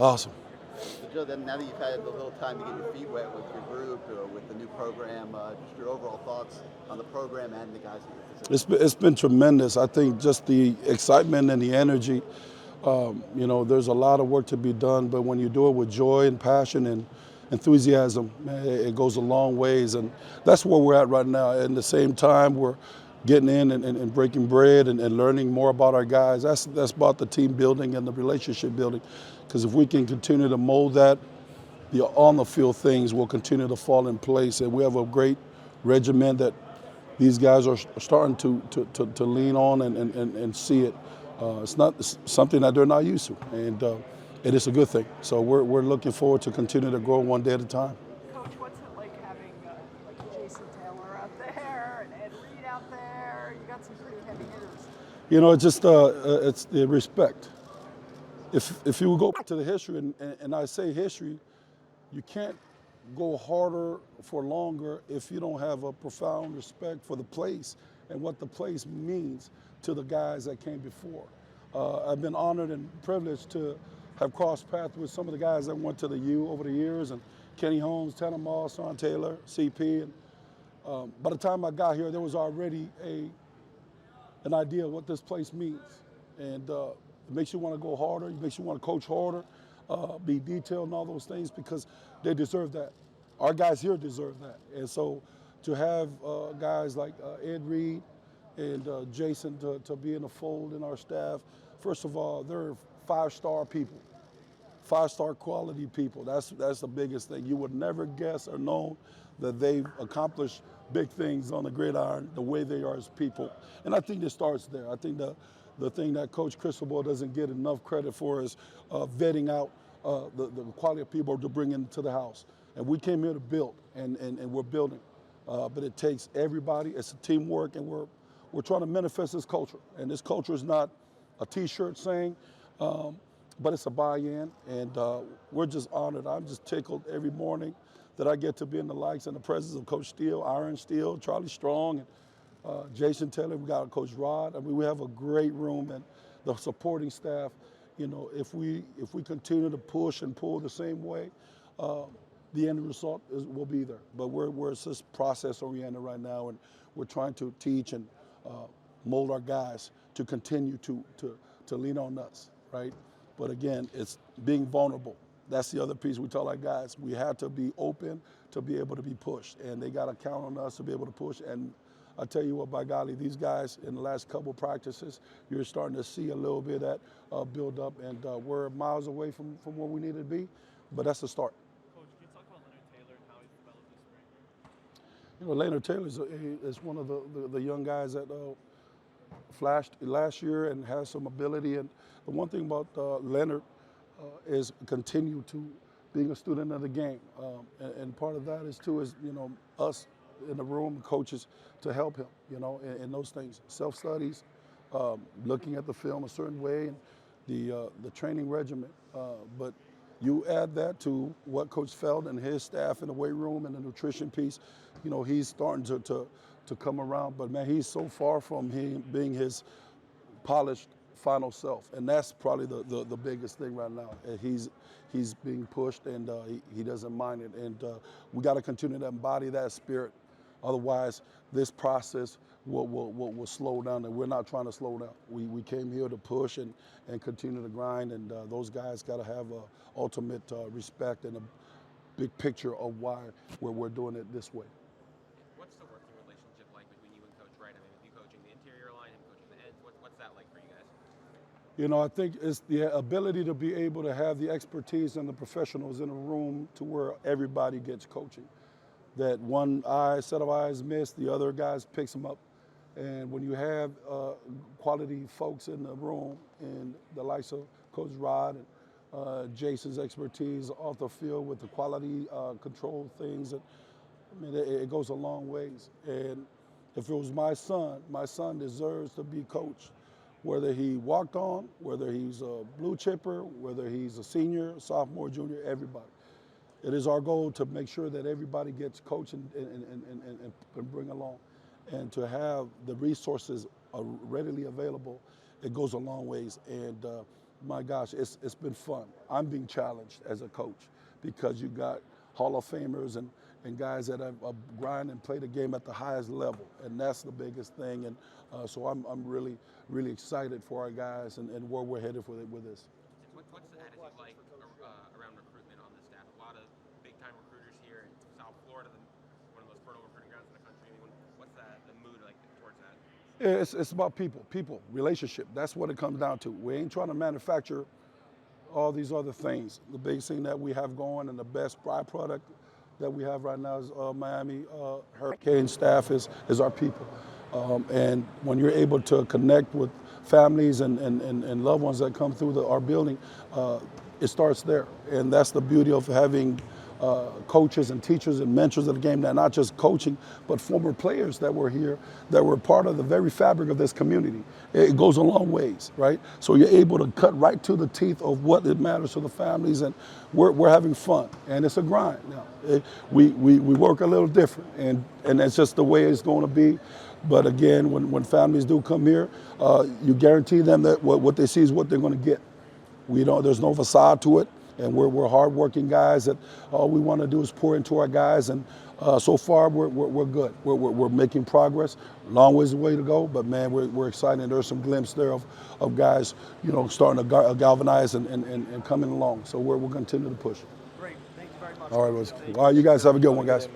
Awesome. So Joe, then now that you've had a little time to get your feet wet with your group, with the new program, just your overall thoughts on the program and the guys at your position. It's been tremendous. I think just the excitement and the energy. There's a lot of work to be done, but when you do it with joy and passion and enthusiasm, man, it goes a long ways. And that's where we're at right now. At the same time, we're getting in and breaking bread and learning more about our guys. That's about the team building and the relationship building. Because if we can continue to mold that, the on the field things will continue to fall in place. And we have a great regiment that these guys are starting to lean on and see it. It's not something that they're not used to, and it is a good thing. So we're looking forward to continue to grow one day at a time. Coach, what's it like having like Jason Taylor out there and Ed Reed out there? You got some pretty heavy hitters. It's the respect. If you go back to the history, and I say history, you can't go harder for longer if you don't have a profound respect for the place and what the place means to the guys that came before. I've been honored and privileged to have crossed paths with some of the guys that went to the U over the years, and Kenny Holmes, Tanner Moss, Sean Taylor, CP. And by the time I got here, there was already an idea of what this place means. And it makes you want to go harder, it makes you want to coach harder, be detailed and all those things because they deserve that. Our guys here deserve that. And so to have guys like Ed Reed and Jason to be in the fold in our staff, first of all, they're five-star people, five-star quality people. That's the biggest thing. You would never guess or know that they've accomplished big things on the gridiron the way they are as people. And I think it starts there. I think the thing that Coach Cristobal doesn't get enough credit for is vetting out the quality of people to bring into the house. And we came here to build, and we're building. But it takes everybody. It's a teamwork, and we're trying to manifest this culture. And this culture is not a T-shirt saying, but it's a buy-in, and we're just honored. I'm just tickled every morning that I get to be in the likes and the presence of Coach Steele, Iron Steele, Charlie Strong, and Jason Taylor. We got Coach Rod. I mean, we have a great room, and the supporting staff. If we continue to push and pull the same way, the end result will be there. But we're just process oriented right now, and we're trying to teach and mold our guys to continue to lean on us, right? But again, it's being vulnerable. That's the other piece we tell our guys. We have to be open to be able to be pushed, and they got to count on us to be able to push. And I tell you what, by golly, these guys in the last couple practices, you're starting to see a little bit of that build up, and we're miles away from where we need to be, but that's the start. Coach, can you talk about Leonard Taylor and how he's developed this spring? Leonard Taylor is one of the young guys that flashed last year and has some ability. And the one thing about Leonard is continue to being a student of the game, and part of that is us in the room, coaches, to help him, in those things, self studies, looking at the film a certain way, and the training regimen. But you add that to what Coach Feld and his staff in the weight room and the nutrition piece, he's starting to come around. But man, he's so far from him being his polished final self, and that's probably the biggest thing right now. He's being pushed, and he doesn't mind it. And we got to continue to embody that spirit. Otherwise, this process will slow down, and we're not trying to slow down. We came here to push and continue to grind, and those guys got to have ultimate respect and a big picture of why we're doing it this way. What's the working relationship like between you and Coach Wright? I mean, with you coaching the interior line, him coaching the ends, what's that like for you guys? I think it's the ability to be able to have the expertise and the professionals in a room to where everybody gets coaching. That one set of eyes missed, the other guys picks them up. And when you have quality folks in the room, and the likes of Coach Rod and Jason's expertise off the field with the quality control things, it goes a long ways. And if it was my son deserves to be coached. Whether he walked on, whether he's a blue chipper, whether he's a senior, sophomore, junior, everybody. It is our goal to make sure that everybody gets coached and bring along. And to have the resources readily available, it goes a long ways. And my gosh, it's been fun. I'm being challenged as a coach because you got Hall of Famers and guys that have grind and play the game at the highest level, and that's the biggest thing. And so I'm really, really excited for our guys and where we're headed with this. What's the attitude like around recruitment on the staff? A lot of big-time recruiters here in South Florida, one of the most fertile recruiting grounds in the country. I mean, what's the mood like towards that? Yeah, it's about people, relationship. That's what it comes down to. We ain't trying to manufacture all these other things. The biggest thing that we have going and the best byproduct that we have right now is Miami Hurricane staff is our people. And when you're able to connect with families and loved ones that come through our building, it starts there. And that's the beauty of having coaches and teachers and mentors of the game that not just coaching, but former players that were here, that were part of the very fabric of this community. It goes a long ways, right? So you're able to cut right to the teeth of what it matters to the families, and we're having fun, and it's a grind now. We work a little different, and that's just the way it's going to be. But again, when families do come here, you guarantee them that what they see is what they're going to get. There's no facade to it. And we're hardworking guys that all we want to do is pour into our guys. And so far, we're good. We're making progress. Long ways away to go, but man, we're excited. And there's some glimpse there of guys, starting to galvanize and coming along. So we'll continue to push. Great. Thank you very much. All right, you guys have a good one, guys.